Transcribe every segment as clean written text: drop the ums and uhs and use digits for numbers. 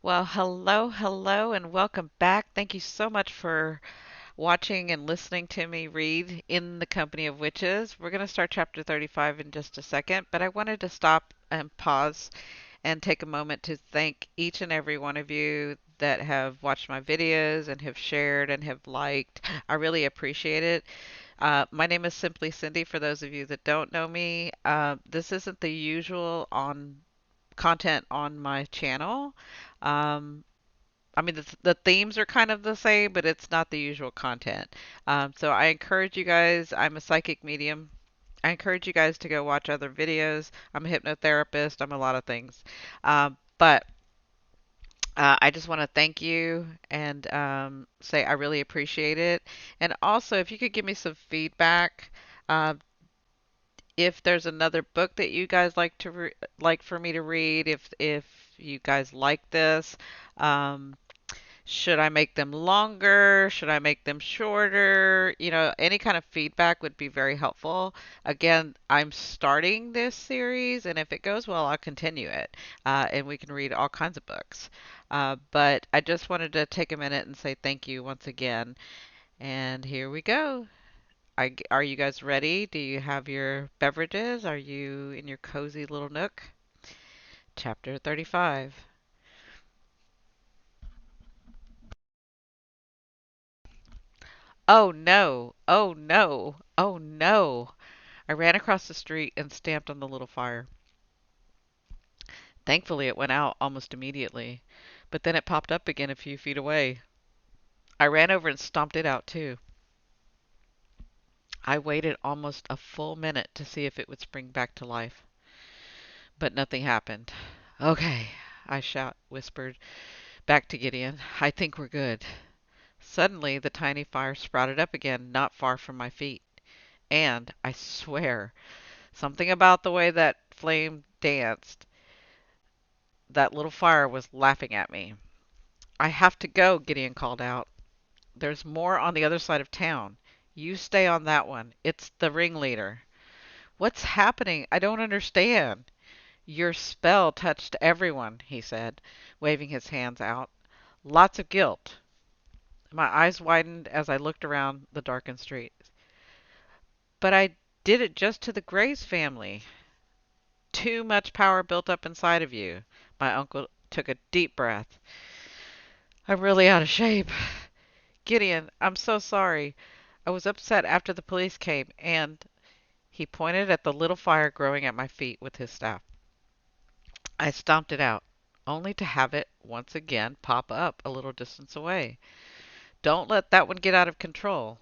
Well, hello, and welcome back. Thank you so much for watching and listening to me read In the Company of Witches. We're going to start chapter 35 in just a second, but I wanted to stop and pause and take a moment to thank each and every one of you that have watched my videos and have shared and have liked. I really appreciate it. My name is simply Cindi. For those of you that don't know me, this isn't the usual on content on my channel. Um, I mean, the themes are kind of the same, but it's not the usual content. So I encourage you guys, I'm a psychic medium. I encourage you guys to go watch other videos. I'm a hypnotherapist. I'm a lot of things. But I just want to thank you and say I really appreciate it. And also, if you could give me some feedback, uh, if there's another book that you guys like for me to read, if you guys like this. Um, should I make them longer? Should I make them shorter? Any kind of feedback would be very helpful. Again, I'm starting this series, and if it goes well, I'll continue it, and we can read all kinds of books. But I just wanted to take a minute and say thank you once again. And here we go. Are you guys ready? Do you have your beverages? Are you in your cozy little nook? Chapter 35. Oh no! Oh no! Oh no! I ran across the street and stamped on the little fire. Thankfully, it went out almost immediately, but then it popped up again a few feet away. I ran over and stomped it out too. I waited almost a full minute to see if it would spring back to life, but nothing happened. Okay, whispered back to Gideon. I think we're good. Suddenly, the tiny fire sprouted up again, not far from my feet. And, I swear, something about the way that flame danced, that little fire was laughing at me. I have to go, Gideon called out. There's more on the other side of town. You stay on that one. It's the ringleader. What's happening? I don't understand. Your spell touched everyone, he said, waving his hands out. Lots of guilt. My eyes widened as I looked around the darkened street. But I did it just to the Grace family. Too much power built up inside of you. My uncle took a deep breath. I'm really out of shape. Gideon, I'm so sorry. I was upset after the police came, and he pointed at the little fire growing at my feet with his staff. I stomped it out, only to have it once again pop up a little distance away. Don't let that one get out of control.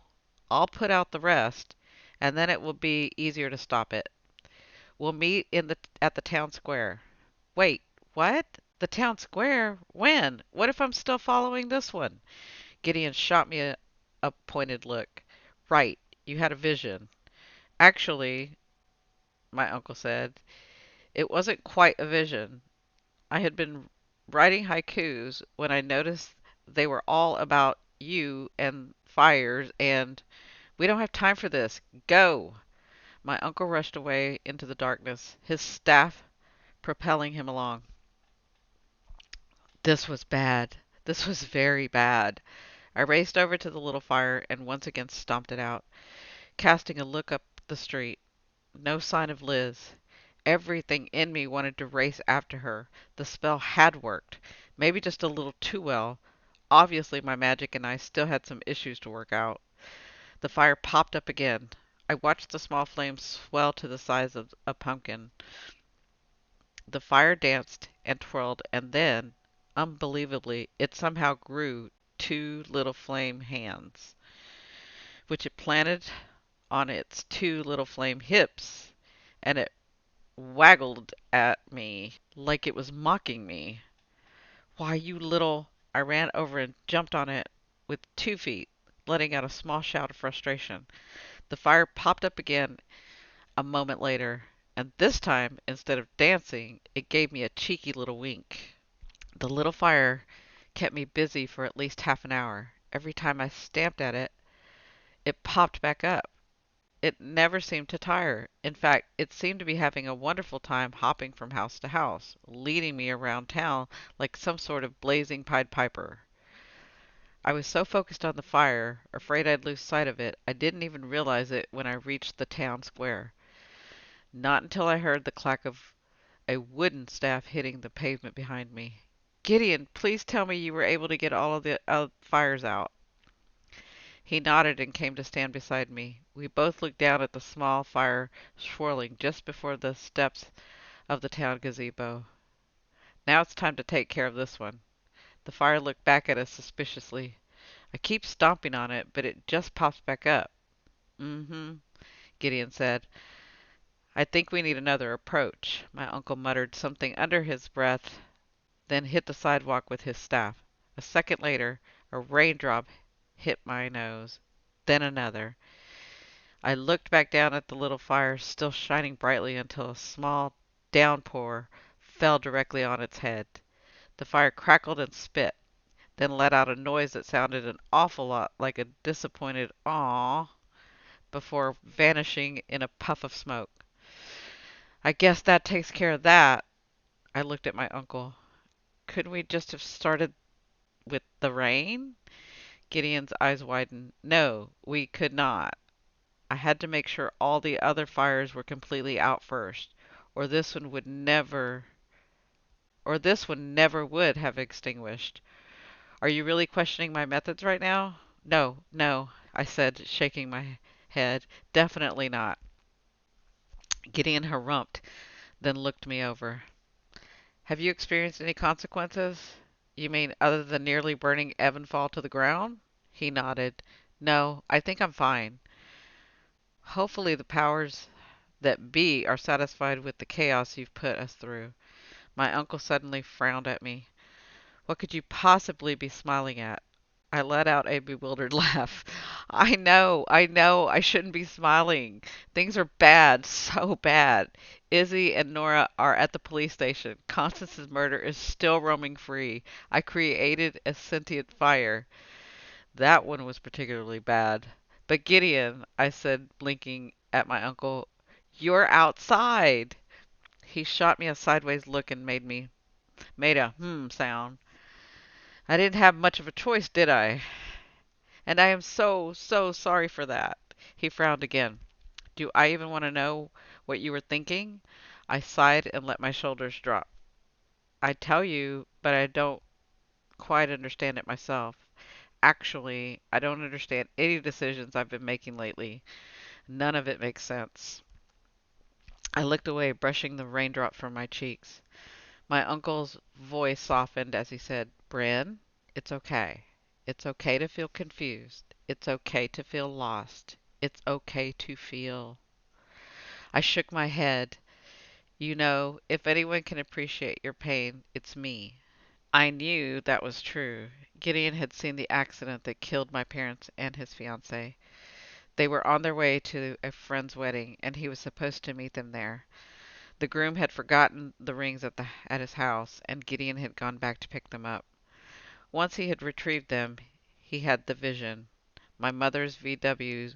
I'll put out the rest, and then it will be easier to stop it. We'll meet at the town square. Wait, what? The town square? When? What if I'm still following this one? Gideon shot me a pointed look. Right, you had a vision. Actually, my uncle said, it wasn't quite a vision. I had been writing haikus when I noticed they were all about you and fires, and we don't have time for this. Go! My uncle rushed away into the darkness, his staff propelling him along. This was bad. This was very bad. I raced over to the little fire and once again stomped it out, casting a look up the street. No sign of Liz. Everything in me wanted to race after her. The spell had worked, maybe just a little too well. Obviously, my magic and I still had some issues to work out. The fire popped up again. I watched the small flames swell to the size of a pumpkin. The fire danced and twirled, and then, unbelievably, it somehow grew two little flame hands, which it planted on its two little flame hips, and it waggled at me like it was mocking me. Why, you little... I ran over and jumped on it with 2 feet, letting out a small shout of frustration. The fire popped up again a moment later, and this time, instead of dancing, it gave me a cheeky little wink. The little fire kept me busy for at least half an hour. Every time I stamped at it, it popped back up. It never seemed to tire. In fact, it seemed to be having a wonderful time hopping from house to house, leading me around town like some sort of blazing Pied Piper. I was so focused on the fire, afraid I'd lose sight of it, I didn't even realize it when I reached the town square. Not until I heard the clack of a wooden staff hitting the pavement behind me. Gideon, please tell me you were able to get all of the fires out. He nodded and came to stand beside me. We both looked down at the small fire swirling just before the steps of the town gazebo. Now it's time to take care of this one. The fire looked back at us suspiciously. I keep stomping on it, but it just pops back up. Mm-hmm, Gideon said. I think we need another approach. My uncle muttered something under his breath, then hit the sidewalk with his staff. A second later, a raindrop hit my nose. Then another. I looked back down at the little fire, still shining brightly, until a small downpour fell directly on its head. The fire crackled and spit, then let out a noise that sounded an awful lot like a disappointed "aww" before vanishing in a puff of smoke. I guess that takes care of that. I looked at my uncle. Couldn't we just have started with the rain? Gideon's eyes widened. No, we could not. I had to make sure all the other fires were completely out first, or this one would never, or this one never would have extinguished. Are you really questioning my methods right now? No, no, I said, shaking my head. Definitely not. Gideon harumphed, then looked me over. Have you experienced any consequences? You mean other than nearly burning Evenfall to the ground? He nodded. No, I think I'm fine. Hopefully the powers that be are satisfied with the chaos you've put us through. My uncle suddenly frowned at me. What could you possibly be smiling at? I let out a bewildered laugh. I know, I shouldn't be smiling. Things are bad, so bad. Izzy and Nora are at the police station. Constance's murder is still roaming free. I created a sentient fire. That one was particularly bad. But Gideon, I said, blinking at my uncle, you're outside. He shot me a sideways look and made a sound. I didn't have much of a choice, did I? And I am so, so sorry for that. He frowned again. Do I even want to know what you were thinking? I sighed and let my shoulders drop. I'd tell you, but I don't quite understand it myself. Actually, I don't understand any decisions I've been making lately. None of it makes sense. I looked away, brushing the raindrop from my cheeks. My uncle's voice softened as he said, Brynn, it's okay. It's okay to feel confused. It's okay to feel lost. It's okay to feel. I shook my head. You know, if anyone can appreciate your pain, it's me. I knew that was true. Gideon had seen the accident that killed my parents and his fiancée. They were on their way to a friend's wedding, and he was supposed to meet them there. The groom had forgotten the rings at his house, and Gideon had gone back to pick them up. Once he had retrieved them, he had the vision. My mother's VW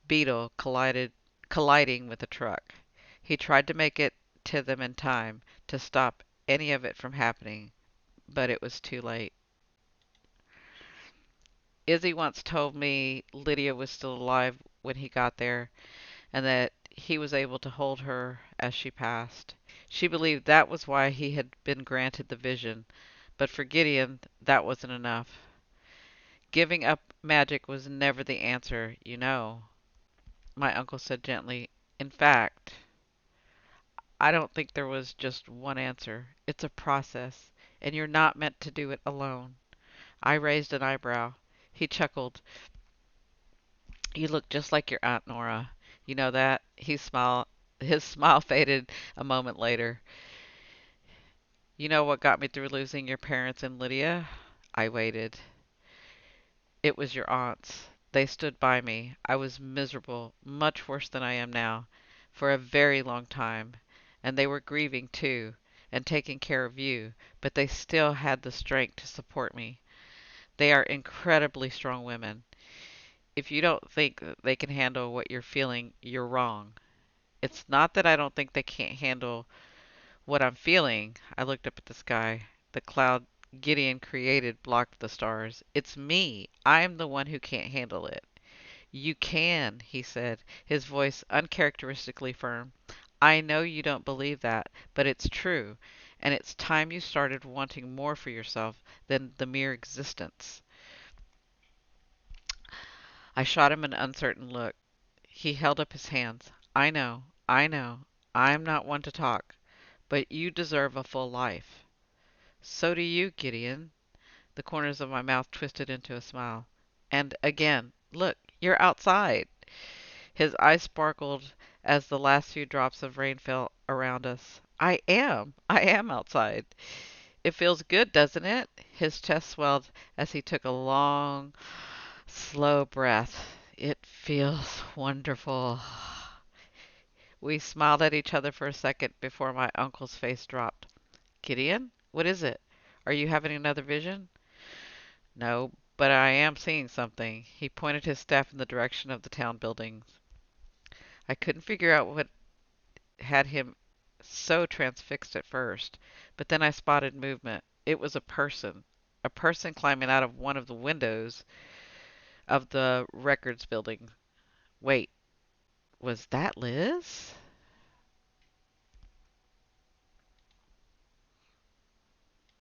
Beetle colliding with a truck. He tried to make it to them in time to stop any of it from happening, but it was too late. Izzy once told me Lydia was still alive when he got there, and that he was able to hold her as she passed. She believed that was why he had been granted the vision, but for Gideon, that wasn't enough. Giving up magic was never the answer, you know, my uncle said gently. In fact, I don't think there was just one answer. It's a process, and you're not meant to do it alone. I raised an eyebrow. He chuckled. You look just like your Aunt Nora. You know that? He smiled. His smile faded a moment later. You know what got me through losing your parents and Lydia? I waited. It was your aunts. They stood by me. I was miserable, much worse than I am now, for a very long time. And they were grieving, too, and taking care of you, but they still had the strength to support me. They are incredibly strong women. If you don't think that they can handle what you're feeling, you're wrong. It's not that I don't think they can't handle what I'm feeling. I looked up at the sky. The cloud Gideon created blocked the stars. It's me. I'm the one who can't handle it. You can, he said, his voice uncharacteristically firm. I know you don't believe that, but it's true, and it's time you started wanting more for yourself than the mere existence. I shot him an uncertain look. He held up his hands. I know. I'm not one to talk, but you deserve a full life. So do you, Gideon. The corners of my mouth twisted into a smile. And again, look, you're outside. His eyes sparkled as the last few drops of rain fell around us. I am outside. It feels good, doesn't it? His chest swelled as he took a long, slow breath. It feels wonderful. We smiled at each other for a second before my uncle's face dropped. Gideon, what is it? Are you having another vision? No, but I am seeing something. He pointed his staff in the direction of the town buildings. I couldn't figure out what had him so transfixed at first, but then I spotted movement. It was a person climbing out of one of the windows of the records building. Wait, was that Liz?